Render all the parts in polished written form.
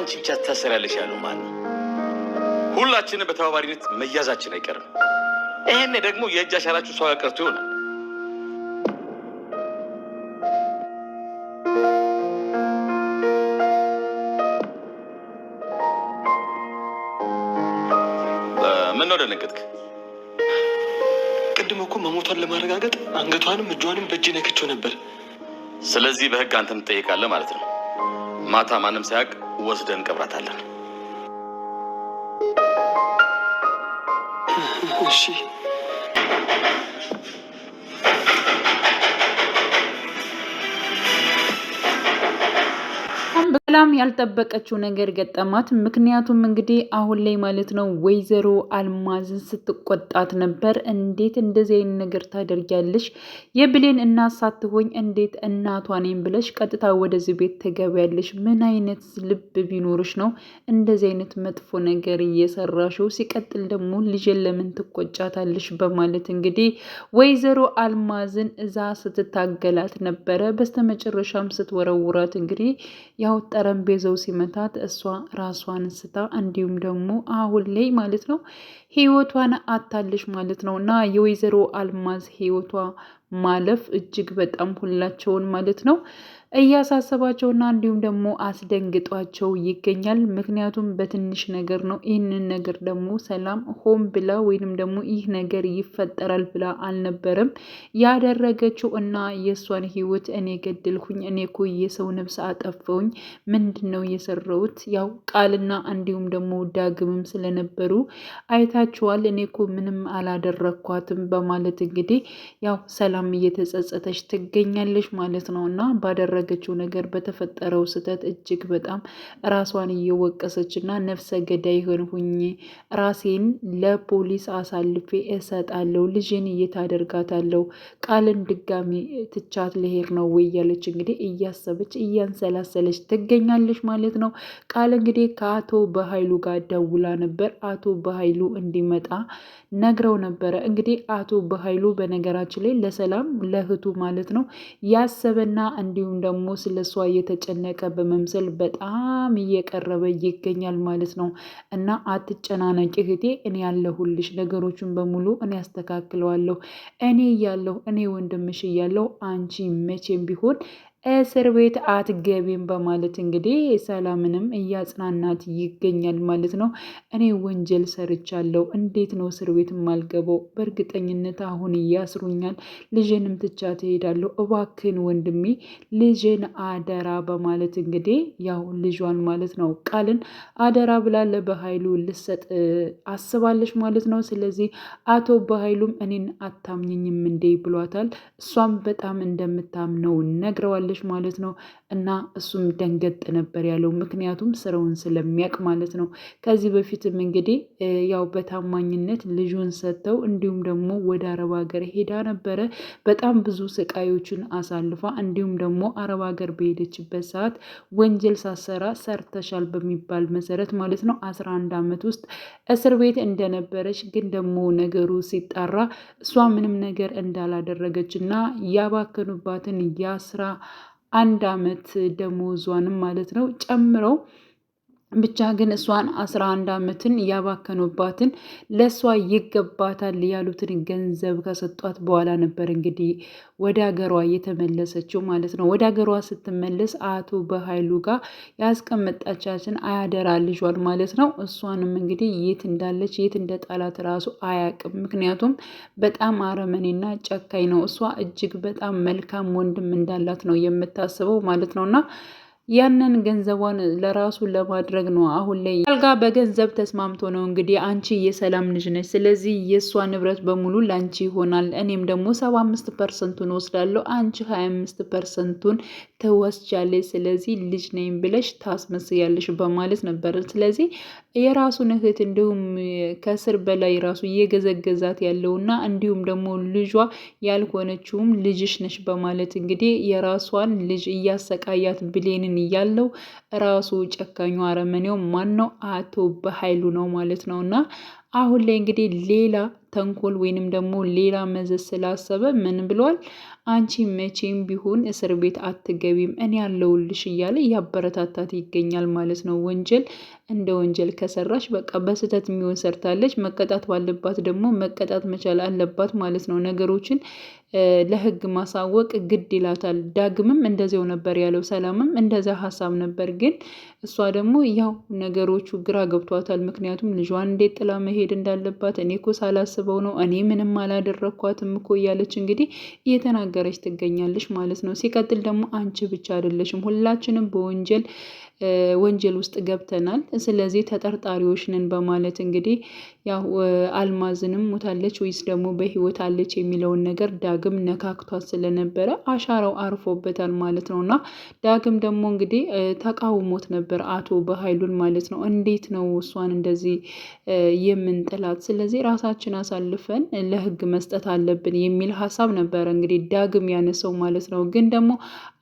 አንቺ ብቻ ትታሰሪያለሽ ያለው ማን ነው? ሁላችንም በተባባሪነት መያዛችን አይቀርም። ይሄኔ ደግሞ የእጅ አሻራችሁ ሰው ያቀርቱ ይሆናል። ምን ነው ደነገጥክ? ቅድም እኮ መሞቷን ለማረጋገጥ አንገቷንም እጇንም በእጅ ነክቼው ነበር። ስለዚህ በህግ አንተም ትጠይቃለህ ማለት ነው። ማታ ማንም ሳያውቅ ወስደን ቀብራታለን። እሺ ሰላም ያልጠበቀችው ነገር ገጠማት። ምክንያቱም እንግዲህ አሁን ላይ ማለት ነው ወይዘሮ አልማዝን ስትቆጣት ነበር። እንዴት እንደዚህ አይነት ነገር ታደርጊያለሽ? የብሌን እናት ሳትሆኝ እንዴት እናቷ ነኝ ብለሽ ቀጥታ ወደዚህ ቤት ትገቢያለሽ? ምን አይነት ልብ ቢኖርሽ ነው እንደዚህ አይነት መጥፎ ነገር እየሰራሽው? ሲቀጥል ደግሞ ልጅን ለምን ትቆጫታለሽ? በማለት እንግዲህ ወይዘሮ አልማዝን እዛ ስትታገላት ነበረ። በስተመጨረሻም ስትወረውራት እንግዲህ ያው ጠረጴዛው ሲመታት እሷ ራሷን ስታ እንዲሁም ደግሞ አሁን ላይ ማለት ነው ህይወቷን አታለች ማለት ነው። እና የወይዘሮ አልማዝ ህይወቷ ማለፍ እጅግ በጣም ሁላቸውን ማለት ነው እያሳሰባቸውና እንዲሁም ደግሞ አስደንግጧቸው ይገኛል። ምክንያቱም በትንሽ ነገር ነው። ይህንን ነገር ደግሞ ሰላም ሆን ብላ ወይንም ደግሞ ይህ ነገር ይፈጠራል ብላ አልነበረም ያደረገችው። እና የእሷን ህይወት እኔ ገድልኩኝ፣ እኔ እኮ የሰው ነፍስ አጠፈውኝ፣ ምንድን ነው የሰራሁት? ያው ቃልና እንዲሁም ደግሞ ዳግምም ስለነበሩ አይታችኋል። እኔ እኮ ምንም አላደረግኳትም በማለት እንግዲህ ያው ሰላም እየተጸጸተች ትገኛለች ማለት ነው። እና ባደረገችው ነገር በተፈጠረው ስህተት እጅግ በጣም ራሷን እየወቀሰች እና ነፍሰ ገዳይ ሆንሁኝ ራሴን ለፖሊስ አሳልፌ እሰጣለሁ፣ ልጅን እየታደርጋታለሁ፣ ቃልን ድጋሚ ትቻት ልሄድ ነው ወይ እያለች እንግዲህ እያሰበች እያንሰላሰለች ትገኛለች ማለት ነው። ቃል እንግዲህ ከአቶ በኃይሉ ጋር ደውላ ነበር። አቶ በኃይሉ እንዲመጣ ነግረው ነበረ። እንግዲህ አቶ በኃይሉ በነገራችን ላይ ለሰላም ለእህቱ ማለት ነው ያሰበና እንዲሁም ደግሞ ስለሷ እየተጨነቀ በመምሰል በጣም እየቀረበ ይገኛል ማለት ነው። እና አትጨናነቂ እህቴ፣ እኔ ያለሁልሽ፣ ነገሮችን በሙሉ እኔ ያስተካክለዋለሁ፣ እኔ እያለሁ፣ እኔ ወንድምሽ እያለሁ አንቺ መቼም ቢሆን እስር ቤት አትገቢም በማለት እንግዲህ ሰላምንም እያጽናናት ይገኛል ማለት ነው። እኔ ወንጀል ሰርቻለሁ፣ እንዴት ነው እስር ቤት የማልገባው? በእርግጠኝነት አሁን እያስሩኛል፣ ልጅንም ትቻ ትሄዳለሁ፣ እባክን ወንድሜ ልጅን አደራ በማለት እንግዲህ ያው ልጇን ማለት ነው ቃልን አደራ ብላለ በኃይሉ ልሰጥ አስባለች ማለት ነው። ስለዚህ አቶ በኃይሉም እኔን አታምኝም እንዴ ብሏታል። እሷም በጣም እንደምታምነው ነግረዋለች ማለት ነው። እና እሱም ደንገጥ ነበር ያለው፣ ምክንያቱም ስራውን ስለሚያውቅ ማለት ነው። ከዚህ በፊትም እንግዲህ ያው በታማኝነት ልጁን ሰጥተው እንዲሁም ደግሞ ወደ አረብ ሀገር ሄዳ ነበረ። በጣም ብዙ ስቃዮችን አሳልፋ እንዲሁም ደግሞ አረብ ሀገር በሄደችበት ሰዓት ወንጀል ሳሰራ ሰርተሻል በሚባል መሰረት ማለት ነው 11 ዓመት ውስጥ እስር ቤት እንደነበረች፣ ግን ደግሞ ነገሩ ሲጣራ እሷ ምንም ነገር እንዳላደረገች እና ያባከኑባትን የ11 ዓመት ደሞዟንም ማለት ነው ጨምረው ብቻ ግን እሷን 11 ዓመትን ያባከኑባትን ለእሷ ይገባታል ያሉትን ገንዘብ ከሰጧት በኋላ ነበር እንግዲህ ወደ ሀገሯ የተመለሰችው ማለት ነው። ወደ ሀገሯ ስትመለስ አቶ በኃይሉ ጋር ያስቀመጣቻችን አያደራ ልጇን ማለት ነው እሷንም እንግዲህ የት እንዳለች የት እንደ ጣላት ራሱ አያውቅም። ምክንያቱም በጣም አረመኔና ጨካኝ ነው። እሷ እጅግ በጣም መልካም ወንድም እንዳላት ነው የምታስበው ማለት ነውና ያንን ገንዘቧን ለራሱ ለማድረግ ነው። አሁን ላይ አልጋ በገንዘብ ተስማምቶ ነው እንግዲህ አንቺ የሰላም ልጅ ነች፣ ስለዚህ የእሷ ንብረት በሙሉ ለአንቺ ይሆናል፣ እኔም ደግሞ 75%ቱን ወስዳለሁ፣ አንቺ 25%ቱን ትወስጃለች፣ ስለዚህ ልጅ ነኝ ብለሽ ታስመስያለሽ በማለት ነበር። ስለዚህ የራሱን እህት እንዲሁም ከስር በላይ ራሱ እየገዘገዛት ያለውና እንዲሁም ደግሞ ልጇ ያልሆነችውም ልጅሽ ነች በማለት እንግዲህ የራሷን ልጅ እያሰቃያት ብሌንን እያለው ራሱ ጨካኙ አረመኔው ማን ነው? አቶ በኃይሉ ነው ማለት ነው። እና አሁን ላይ እንግዲህ ሌላ ተንኮል ወይንም ደግሞ ሌላ መዘዝ ስላሰበ ምን ብሏል? አንቺ መቼም ቢሆን እስር ቤት አትገቢም፣ እኔ ያለውልሽ እያለ እያበረታታት ይገኛል ማለት ነው። ወንጀል እንደ ወንጀል ከሰራሽ በቃ በስህተት የሚሆን ሰርታለች፣ መቀጣት ባለባት ደግሞ መቀጣት መቻል አለባት ማለት ነው። ነገሮችን ለህግ ማሳወቅ ግድ ይላታል። ዳግምም እንደዚያው ነበር ያለው፣ ሰላምም እንደዛ ሀሳብ ነበር። ግን እሷ ደግሞ ያው ነገሮቹ ግራ ገብቷታል። ምክንያቱም ልጇን እንዴት ጥላ መሄድ እንዳለባት እኔ እኮ ሳላስበው ነው፣ እኔ ምንም አላደረግኳትም እኮ እያለች እንግዲህ እየተናገረች ትገኛለች ማለት ነው። ሲቀጥል ደግሞ አንቺ ብቻ አይደለሽም፣ ሁላችንም ወንጀል ውስጥ ገብተናል፣ ስለዚህ ተጠርጣሪዎች ነን በማለት እንግዲህ ያው አልማዝንም ሞታለች ወይስ ደግሞ በህይወት አለች የሚለውን ነገር ዳግም ነካክቷት ስለነበረ አሻራው አርፎበታል ማለት ነው። እና ዳግም ደግሞ እንግዲህ ተቃውሞት ነበር አቶ በኃይሉን ማለት ነው። እንዴት ነው እሷን እንደዚህ የምንጥላት? ስለዚህ ራሳችን አሳልፈን ለህግ መስጠት አለብን የሚል ሀሳብ ነበረ እንግዲህ ዳግም ያነሰው ማለት ነው። ግን ደግሞ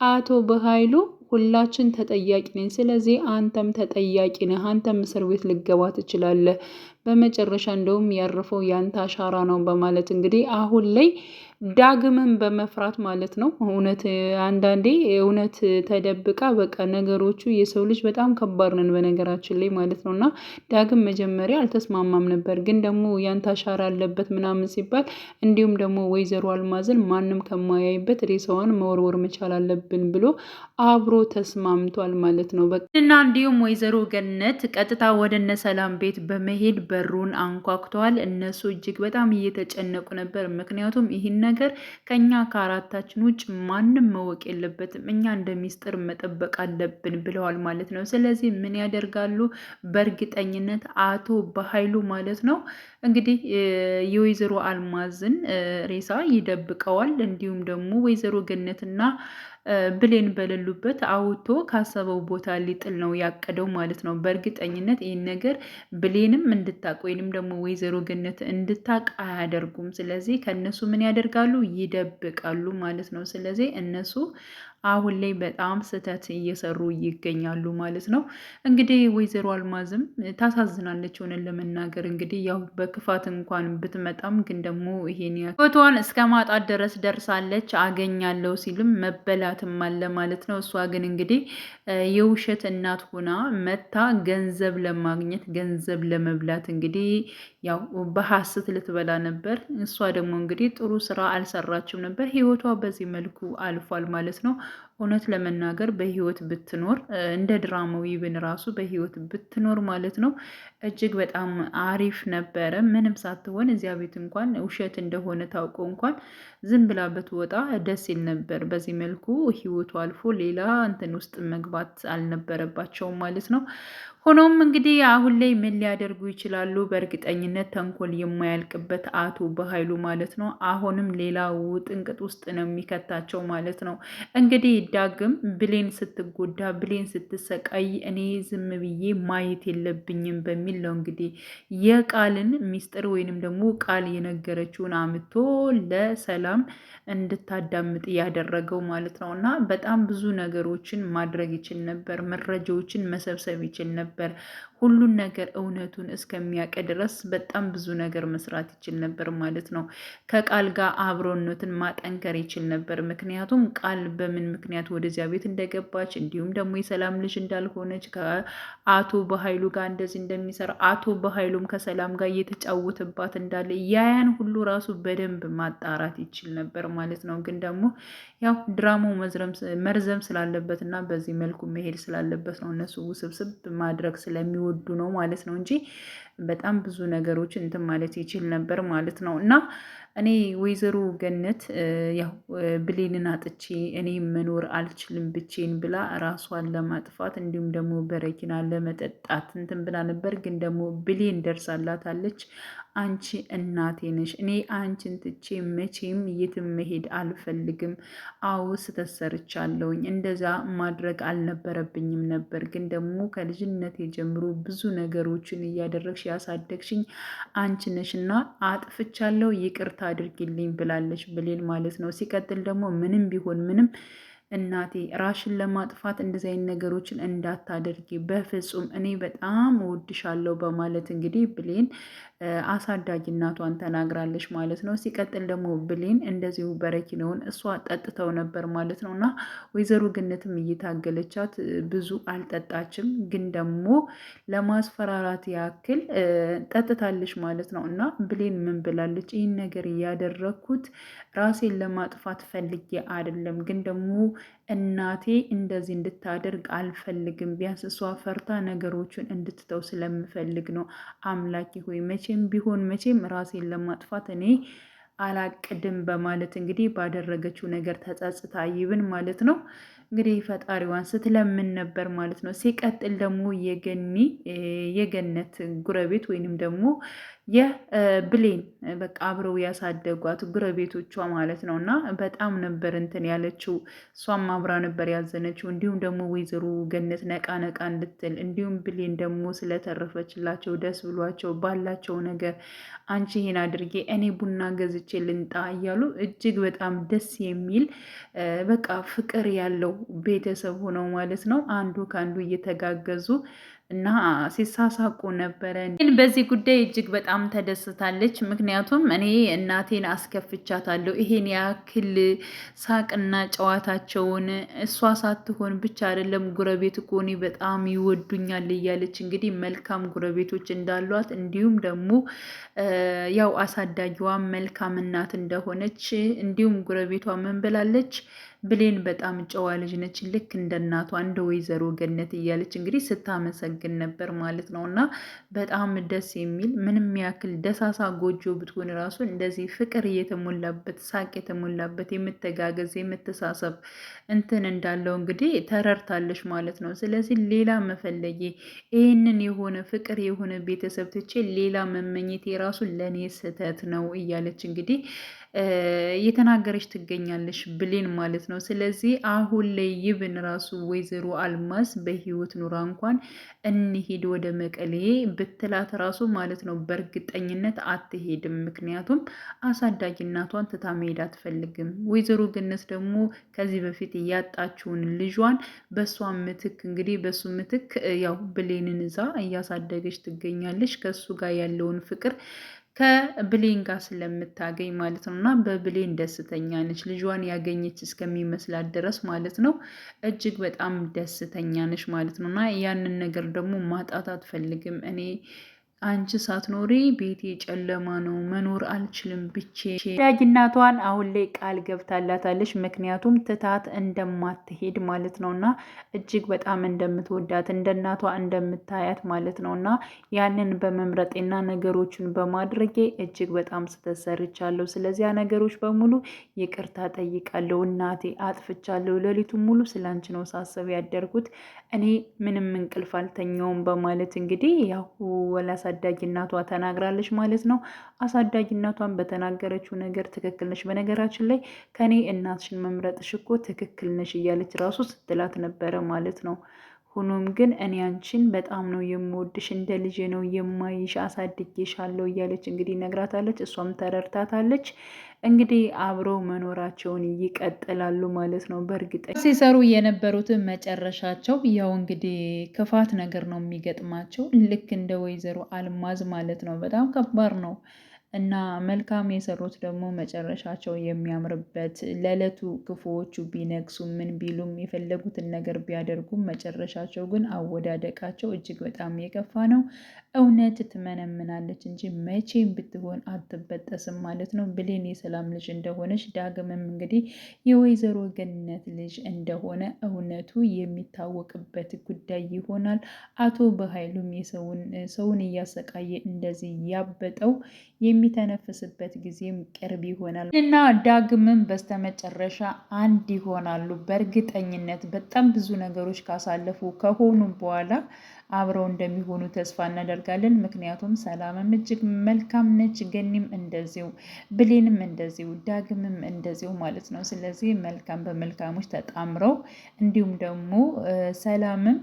አቶ በኃይሉ ሁላችን ተጠያቂ ነን፣ ስለዚህ አንተም ተጠያቂ ነህ፣ አንተም እስር ቤት ልገባ ትችላለህ፣ በመጨረሻ እንደውም ያረፈው ያንተ አሻራ ነው በማለት እንግዲህ አሁን ላይ ዳግምን በመፍራት ማለት ነው። እውነት አንዳንዴ እውነት ተደብቃ በቃ ነገሮቹ የሰው ልጅ በጣም ከባድ ነን በነገራችን ላይ ማለት ነው። እና ዳግም መጀመሪያ አልተስማማም ነበር፣ ግን ደግሞ ያንተ አሻራ አለበት ምናምን ሲባል እንዲሁም ደግሞ ወይዘሮ አልማዝን ማንም ከማያይበት ሬሳዋን መወርወር መቻል አለብን ብሎ አብሮ ተስማምቷል ማለት ነው። እና እንዲሁም ወይዘሮ ገነት ቀጥታ ወደ እነ ሰላም ቤት በመሄድ በሩን አንኳኩተዋል። እነሱ እጅግ በጣም እየተጨነቁ ነበር። ምክንያቱም ይህን ነገር ከኛ ከአራታችን ውጭ ማንም ማወቅ የለበትም፣ እኛ እንደ ሚስጥር መጠበቅ አለብን ብለዋል ማለት ነው። ስለዚህ ምን ያደርጋሉ? በእርግጠኝነት አቶ በኃይሉ ማለት ነው እንግዲህ የወይዘሮ አልማዝን ሬሳ ይደብቀዋል። እንዲሁም ደግሞ ወይዘሮ ገነትና ብሌን በሌሉበት አውቶ ካሰበው ቦታ ሊጥል ነው ያቀደው ማለት ነው። በእርግጠኝነት ይህን ነገር ብሌንም እንድታቅ ወይንም ደግሞ ወይዘሮ ገነት እንድታቅ አያደርጉም። ስለዚህ ከእነሱ ምን ያደርጋሉ? ይደብቃሉ ማለት ነው። ስለዚህ እነሱ አሁን ላይ በጣም ስህተት እየሰሩ ይገኛሉ ማለት ነው። እንግዲህ ወይዘሮ አልማዝም ታሳዝናለች ሆነን ለመናገር እንግዲህ ያው በክፋት እንኳን ብትመጣም ግን ደግሞ ይሄን ህይወቷን እስከ ማጣት ድረስ ደርሳለች። አገኛለሁ ሲልም መበላትም አለ ማለት ነው። እሷ ግን እንግዲህ የውሸት እናት ሆና መታ ገንዘብ ለማግኘት ገንዘብ ለመብላት እንግዲህ ያው በሐሰት ልትበላ ነበር። እሷ ደግሞ እንግዲህ ጥሩ ስራ አልሰራችም ነበር። ህይወቷ በዚህ መልኩ አልፏል ማለት ነው። እውነት ለመናገር በህይወት ብትኖር እንደ ድራማው ይብን ራሱ በህይወት ብትኖር ማለት ነው እጅግ በጣም አሪፍ ነበረ። ምንም ሳትሆን እዚያ ቤት እንኳን ውሸት እንደሆነ ታውቀው እንኳን ዝም ብላ ብትወጣ ደስ ይል ነበር። በዚህ መልኩ ህይወቱ አልፎ ሌላ እንትን ውስጥ መግባት አልነበረባቸውም ማለት ነው። ሆኖም እንግዲህ አሁን ላይ ምን ሊያደርጉ ይችላሉ? በእርግጠኝነት ተንኮል የማያልቅበት አቶ በኃይሉ ማለት ነው አሁንም ሌላ ውጥንቅጥ ውስጥ ነው የሚከታቸው ማለት ነው። እንግዲህ ዳግም ብሌን ስትጎዳ ብሌን ስትሰቃይ እኔ ዝም ብዬ ማየት የለብኝም በሚል ነው እንግዲህ የቃልን ሚስጥር ወይንም ደግሞ ቃል የነገረችውን አምቶ ለሰላም እንድታዳምጥ ያደረገው ማለት ነው። እና በጣም ብዙ ነገሮችን ማድረግ ይችል ነበር፣ መረጃዎችን መሰብሰብ ይችል ነበር። ሁሉን ነገር እውነቱን እስከሚያውቅ ድረስ በጣም ብዙ ነገር መስራት ይችል ነበር ማለት ነው። ከቃል ጋር አብሮነትን ማጠንከር ይችል ነበር። ምክንያቱም ቃል በምን ምክንያት ወደዚያ ቤት እንደገባች እንዲሁም ደግሞ የሰላም ልጅ እንዳልሆነች ከአቶ በኃይሉ ጋር እንደዚህ እንደሚሰራ አቶ በኃይሉም ከሰላም ጋር እየተጫወተባት እንዳለ ያያን ሁሉ ራሱ በደንብ ማጣራት ይችል ነበር ማለት ነው። ግን ደግሞ ያው ድራማው መርዘም ስላለበት እና በዚህ መልኩ መሄድ ስላለበት ነው እነሱ ውስብስብ ማድረግ ስለሚወዱ ነው ማለት ነው እንጂ በጣም ብዙ ነገሮችን እንትን ማለት ይችል ነበር ማለት ነው። እና እኔ ወይዘሮ ገነት ያው ብሌንን አጥቼ እኔ መኖር አልችልም ብቼን ብላ ራሷን ለማጥፋት እንዲሁም ደግሞ በረኪና ለመጠጣት እንትን ብላ ነበር። ግን ደግሞ ብሌን ደርሳላታለች። አንቺ እናቴ ነሽ፣ እኔ አንቺን ትቼ መቼም የትም መሄድ አልፈልግም። አዎ ስህተት ሰርቻለሁኝ፣ እንደዛ ማድረግ አልነበረብኝም ነበር። ግን ደግሞ ከልጅነቴ ጀምሮ ብዙ ነገሮችን እያደረግሽ ያሳደግሽኝ አንቺ ነሽና አጥፍቻለሁ፣ ይቅርታ አድርጊልኝ ብላለች ብሌን ማለት ነው። ሲቀጥል ደግሞ ምንም ቢሆን ምንም እናቴ ራሽን ለማጥፋት እንደዚህ አይነት ነገሮችን እንዳታደርጊ በፍጹም፣ እኔ በጣም እወድሻለሁ በማለት እንግዲህ ብሌን አሳዳጊ እናቷን ተናግራለች ማለት ነው። ሲቀጥል ደግሞ ብሌን እንደዚሁ በረኪናውን እሷ ጠጥተው ነበር ማለት ነው እና ወይዘሮ ገነትም እየታገለቻት ብዙ አልጠጣችም፣ ግን ደግሞ ለማስፈራራት ያክል ጠጥታለች ማለት ነው እና ብሌን ምን ብላለች? ይህን ነገር እያደረግኩት ራሴን ለማጥፋት ፈልጌ አይደለም፣ ግን ደግሞ እናቴ እንደዚህ እንድታደርግ አልፈልግም። ቢያንስ እሷ ፈርታ ነገሮችን እንድትተው ስለምፈልግ ነው። አምላኬ ሆይ መቼም ቢሆን መቼም ራሴን ለማጥፋት እኔ አላቅድም በማለት እንግዲህ ባደረገችው ነገር ተጸጽታ ይብን ማለት ነው እንግዲህ ፈጣሪዋን ስትለምን ነበር ማለት ነው። ሲቀጥል ደግሞ የገነት ጉረቤት ወይንም ደግሞ የብሌን በቃ አብረው ያሳደጓት ጉረቤቶቿ ማለት ነው እና በጣም ነበር እንትን ያለችው፣ እሷም አብራ ነበር ያዘነችው። እንዲሁም ደግሞ ወይዘሮ ገነት ነቃ ነቃ እንድትል እንዲሁም ብሌን ደግሞ ስለተረፈችላቸው ደስ ብሏቸው ባላቸው ነገር አንቺ ይሄን አድርጌ እኔ ቡና ገዝቼ ልንጣ እያሉ እጅግ በጣም ደስ የሚል በቃ ፍቅር ያለው ቤተሰብ ሆነው ማለት ነው አንዱ ከአንዱ እየተጋገዙ እና ሲሳሳቁ ነበረ። ግን በዚህ ጉዳይ እጅግ በጣም ተደስታለች። ምክንያቱም እኔ እናቴን አስከፍቻታለሁ፣ ይሄን ያክል ሳቅና ጨዋታቸውን እሷ ሳትሆን ብቻ አይደለም ጉረቤት እኮ እኔ በጣም ይወዱኛል እያለች እንግዲህ መልካም ጉረቤቶች እንዳሏት እንዲሁም ደግሞ ያው አሳዳጊዋ መልካም እናት እንደሆነች እንዲሁም ጉረቤቷ ምን ብላለች? ብሌን በጣም ጨዋ ልጅ ነች፣ ልክ እንደ እናቷ እንደ ወይዘሮ ገነት እያለች እንግዲህ ስታመሰግን ነበር ማለት ነው። እና በጣም ደስ የሚል ምንም ያክል ደሳሳ ጎጆ ብትሆን ራሱ እንደዚህ ፍቅር የተሞላበት ሳቅ የተሞላበት የምተጋገዝ የምተሳሰብ እንትን እንዳለው እንግዲህ ተረድታለች ማለት ነው። ስለዚህ ሌላ መፈለጌ ይህንን የሆነ ፍቅር የሆነ ቤተሰብ ትቼ ሌላ መመኘት የራሱ ለእኔ ስህተት ነው እያለች እንግዲህ እየተናገረች ትገኛለች ብሌን ማለት ነው። ስለዚህ አሁን ላይ ይብን ራሱ ወይዘሮ አልማዝ በህይወት ኑራ እንኳን እንሂድ ወደ መቀሌ ብትላት ራሱ ማለት ነው በእርግጠኝነት አትሄድም። ምክንያቱም አሳዳጊ እናቷን ትታ መሄድ አትፈልግም። ወይዘሮ ገነት ደግሞ ከዚህ በፊት እያጣችውን ልጇን በእሷ ምትክ እንግዲህ በሱ ምትክ ያው ብሌንን እዛ እያሳደገች ትገኛለች ከሱ ጋር ያለውን ፍቅር ከብሌን ጋር ስለምታገኝ ማለት ነው። እና በብሌን ደስተኛ ነች፣ ልጇን ያገኘች እስከሚመስላት ድረስ ማለት ነው። እጅግ በጣም ደስተኛ ነች ማለት ነው። እና ያንን ነገር ደግሞ ማጣት አትፈልግም። እኔ አንቺ ሳትኖሪ ቤቴ ጨለማ ነው፣ መኖር አልችልም ብቻ ዳጊናቷን አሁን ላይ ቃል ገብታላታለች። ምክንያቱም ትታት እንደማትሄድ ማለት ነው እና እጅግ በጣም እንደምትወዳት እንደ እናቷ እንደምታያት ማለት ነው እና ያንን በመምረጤና ነገሮችን በማድረጌ እጅግ በጣም ስተሰርቻለሁ። ስለዚያ ነገሮች በሙሉ ይቅርታ ጠይቃለሁ። እናቴ አጥፍቻለሁ። ሌሊቱን ሙሉ ስላንቺ ነው ሳስብ ያደርኩት። እኔ ምንም እንቅልፍ አልተኛውም በማለት እንግዲህ ያው ወላሳ አሳዳጊ እናቷ ተናግራለች ማለት ነው። አሳዳጊ እናቷን በተናገረችው ነገር ትክክል ነች። በነገራችን ላይ ከኔ እናትሽን መምረጥሽ እኮ ትክክል ነሽ እያለች ራሱ ስትላት ነበረ ማለት ነው። ሆኖም ግን እኔ አንቺን በጣም ነው የምወድሽ፣ እንደ ልጄ ነው የማይሽ፣ አሳድጌሻለሁ እያለች እንግዲህ ነግራታለች። እሷም ተረድታታለች። እንግዲህ አብረው መኖራቸውን ይቀጥላሉ ማለት ነው። በእርግጠኛ ሲሰሩ የነበሩትን መጨረሻቸው ያው እንግዲህ ክፋት ነገር ነው የሚገጥማቸው፣ ልክ እንደ ወይዘሮ አልማዝ ማለት ነው። በጣም ከባድ ነው። እና መልካም የሰሩት ደግሞ መጨረሻቸው የሚያምርበት ለዕለቱ ክፉዎቹ ቢነግሱ ምን ቢሉም የፈለጉትን ነገር ቢያደርጉም መጨረሻቸው ግን አወዳደቃቸው እጅግ በጣም የከፋ ነው። እውነት ትመነምናለች እንጂ መቼም ብትሆን አትበጠስም ማለት ነው። ብሌን የሰላም ልጅ እንደሆነች ዳግምም እንግዲህ የወይዘሮ ገነት ልጅ እንደሆነ እውነቱ የሚታወቅበት ጉዳይ ይሆናል። አቶ በኃይሉም ሰውን እያሰቃየ እንደዚህ ያበጠው የሚተነፍስበት ጊዜም ቅርብ ይሆናል እና ዳግምም በስተመጨረሻ አንድ ይሆናሉ በእርግጠኝነት። በጣም ብዙ ነገሮች ካሳለፉ ከሆኑ በኋላ አብረው እንደሚሆኑ ተስፋ እናደርጋለን። ምክንያቱም ሰላምም እጅግ መልካም ነች፣ ገኒም እንደዚሁ፣ ብሌንም እንደዚሁ፣ ዳግምም እንደዚሁ ማለት ነው። ስለዚህ መልካም በመልካሞች ተጣምረው እንዲሁም ደግሞ ሰላምም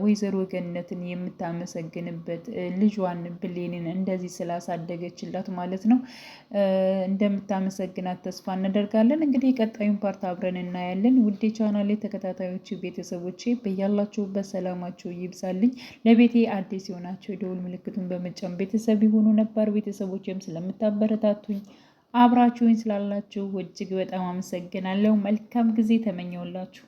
ወይዘሮ ገነትን የምታመሰግንበት ልጇን ብሌንን እንደዚህ ስላሳደገችላት የላከችላት ማለት ነው። እንደምታመሰግናት ተስፋ እናደርጋለን። እንግዲህ ቀጣዩን ፓርት አብረን እናያለን። ውዴ ቻናሌ ተከታታዮች ቤተሰቦቼ በያላችሁበት ሰላማችሁ ይብዛልኝ። ለቤቴ አዲስ የሆናችሁ የደውል ምልክቱን በመጫን ቤተሰብ የሆኑ ነባር ቤተሰቦችም ስለምታበረታቱኝ አብራችሁኝ ስላላችሁ እጅግ በጣም አመሰግናለሁ። መልካም ጊዜ ተመኘውላችሁ።